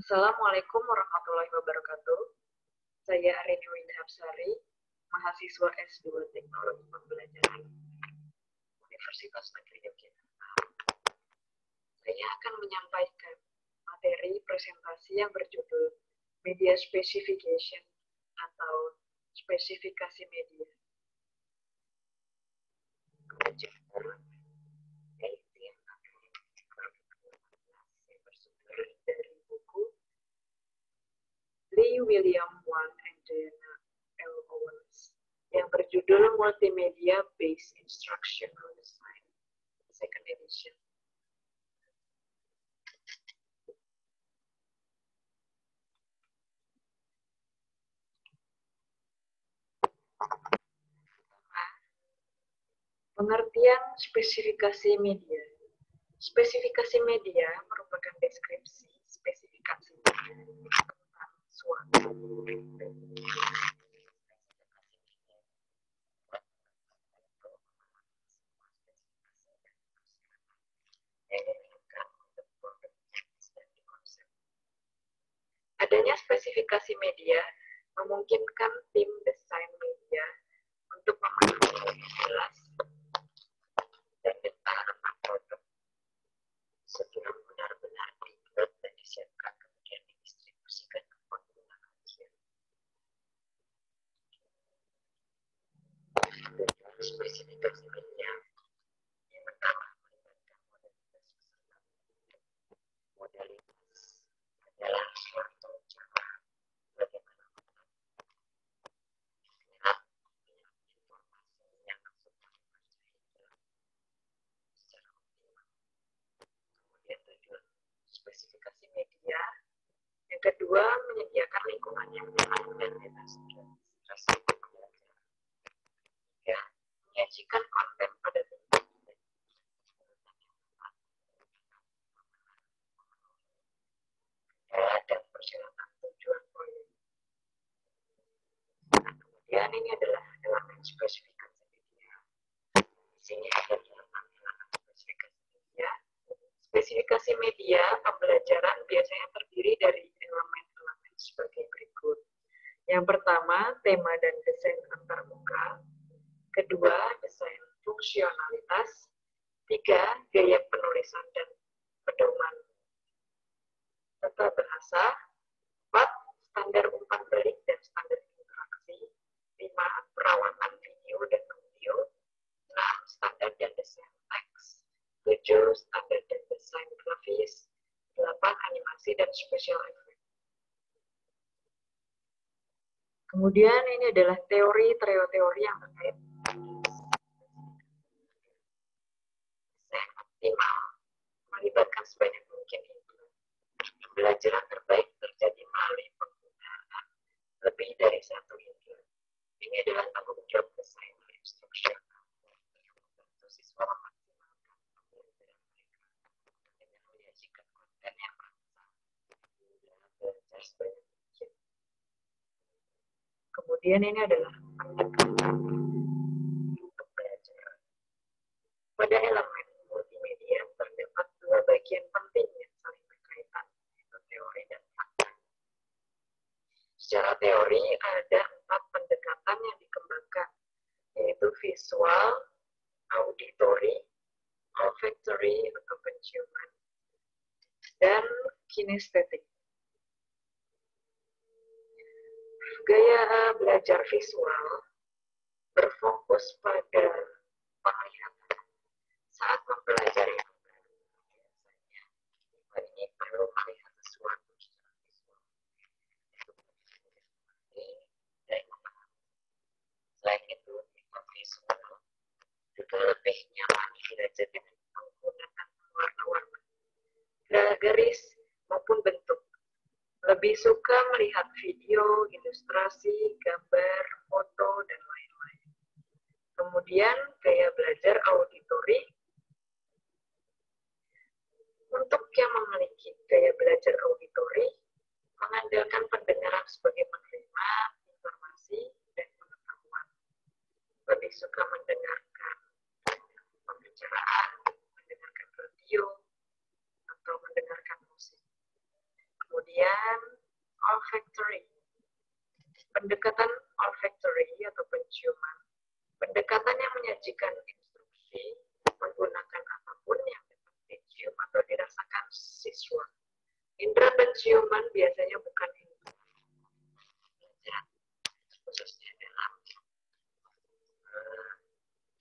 Assalamualaikum warahmatullahi wabarakatuh. Saya Arini Windhapsari, mahasiswa S2 Teknologi Pembelajaran Universitas Negeri Yogyakarta. Saya akan menyampaikan materi presentasi yang berjudul Media Specification atau spesifikasi media. Lee William Wan and Diana L. Owens yang berjudul Multimedia Based Instructional Design, second edition. Pengertian spesifikasi media. Spesifikasi media merupakan deskripsi spesifikasi tentang suatu Adanya spesifikasi media memungkinkan tim desain media untuk memahami lebih jelas dan detail tentang produk sebelum benar-benar dibuat dan disiapkan kemudian didistribusikan ke pengguna akhir. Tujuan spesifikasi media yang pertama melibatkan modalitas adalah suatu cara bagaimana informasi yang masuk secara optimal. Kemudian tujuan spesifikasi media yang kedua menyediakan lingkungan yang nyaman dan bebas dari pembelajaran. Ya, menyajikan konten pada bentuk dan persyaratan tujuan proyek. Kemudian ini adalah elemen spesifikasi media. Di sini ada elemen spesifikasi media. Spesifikasi media pembelajaran biasanya terdiri dari elemen-elemen sebagai berikut. Yang pertama, tema dan desain antarmuka. Kedua, desain fungsionalitas. Tiga, gaya penulisan dan pedoman tata bahasa. 4, standar umpan balik dan standar interaksi. 5, perawatan video dan audio. 6, standar dan desain teks. 7, standar dan desain grafis. 8, animasi dan special effect. Kemudian ini adalah teori yang terkait desain optimal, melibatkan sebanyak mungkin input. Pembelajaran terbaik terjadi melalui penggunaan lebih dari satu input. Ini adalah tanggung jawab desainer instruksional untuk membantu siswa memaksimalkan pembelajaran mereka dengan menyajikan konten yang rangsang dan belajar sebanyak mungkin. Kemudian ini adalah pendekatan untuk belajar. Pada elemen multimedia terdapat dua bagian penting yang saling berkaitan, yaitu teori dan fakta. Secara teori ada 4 pendekatan yang dikembangkan, yaitu visual, auditory, olfactory atau penciuman, dan kinestetik. Gaya belajar visual berfokus pada penglihatan. Saat mempelajari biasanya ini perlu melihat sesuatu secara visual. Selain itu, visual juga lebih nyaman belajar dengan penggunaan warna-warna, garis maupun bentuk. Lebih suka melihat video, ilustrasi, gambar, foto, dan lain-lain. Kemudian, gaya belajar auditory. Untuk yang memiliki gaya belajar auditory, mengandalkan pendengaran sebagai penerima informasi dan pengetahuan. Lebih suka mendengarkan pembicaraan, mendengarkan radio, atau mendengarkan musik. Kemudian olfactory. Pendekatan olfactory atau penciuman. Pendekatan yang menyajikan instruksi menggunakan apapun yang dapat dicium atau dirasakan siswa. Indera penciuman biasanya bukan indera pelajaran, khususnya dalam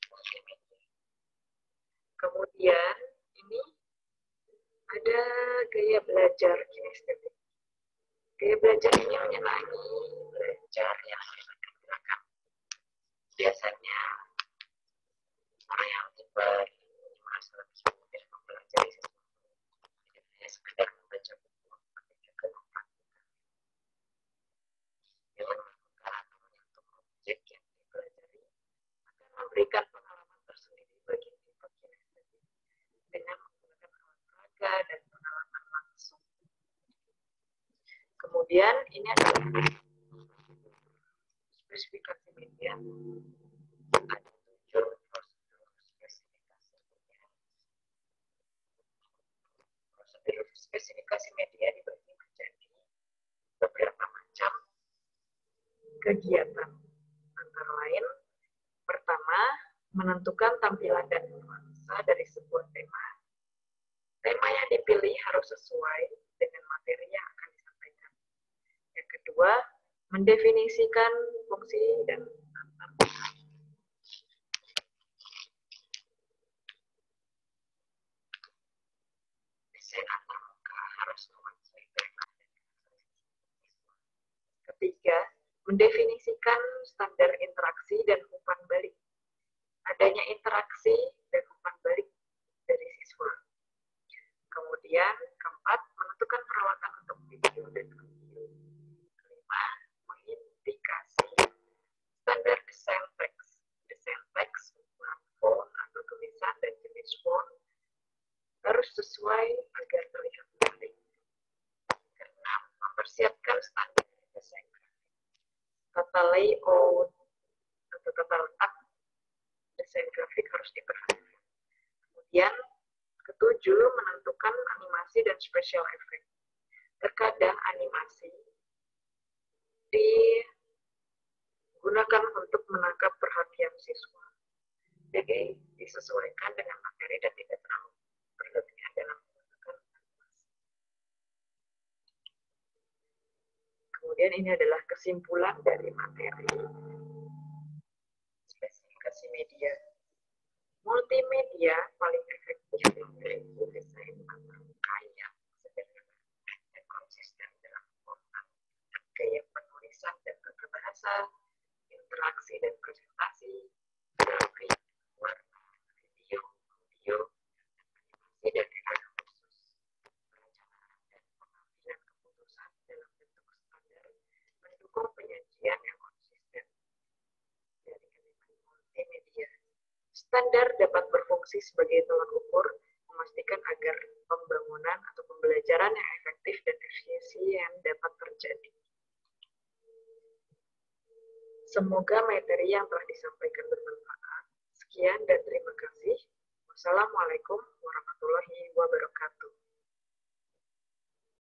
multimedia. Kemudian ini ada gaya belajar kinestetik. Gaya belajar ini menyenangi belajar yang melibatkan gerakan. Biasanya orang yang cepat merasa lebih mudah mempelajari sesuatu. Tidak hanya sekedar membaca buku, tapi juga mempraktikkan. Dengan melakukan atau menyentuh objek yang dipelajari akan memberikan pengalaman tersendiri bagi tipe kinestetik dengan menggunakan alat peraga dan pengalaman langsung. Kemudian ini adalah spesifikasi media. Ada 7 prosedur spesifikasi media. Prosedur spesifikasi media dibagi menjadi beberapa macam kegiatan. Antara lain, pertama, menentukan tampilan dan nuansa dari sebuah tema. Tema yang dipilih harus sesuai dengan materi yang akan disampaikan. Yang kedua, mendefinisikan fungsi dan desain antarmuka harus mewakili tema. Ketiga, mendefinisikan standar interaksi dan umpan balik. Adanya interaksi dan umpan balik dari siswa. Kemudian, keempat, menentukan perawatan untuk video dan audio. Kelima, mengindikasi standar desain teks. Desain teks, font atau tulisan dan jenis font harus sesuai agar terlihat menarik. Keenam, mempersiapkan standar desain grafik. Tata layout atau tata letak desain grafik harus diperhatikan. Kemudian, ketujuh, menentukan animasi dan special effect. Terkadang animasi digunakan untuk menangkap perhatian siswa. Jadi, disesuaikan dengan materi dan tidak terlalu berlebihan dalam menggunakan animasi. Kemudian ini adalah kesimpulan dari materi spesifikasi media. Multimedia paling efektif yaitu desain antarmuka yang sederhana dan konsisten dalam format, gaya penulisan dan tata bahasa, interaksi dan presentasi, grafik, warna, video, audio, animasi dan efek khusus, perencanaan dan pengambilan keputusan dalam bentuk standar mendukung penyajian yang konsisten dari elemen multimedia. Standar dapat berfungsi sebagai tolak ukur, memastikan agar pembangunan atau pembelajaran yang efektif dan efisien dapat terjadi. Semoga materi yang telah disampaikan bermanfaat. Sekian dan terima kasih. Wassalamualaikum warahmatullahi wabarakatuh.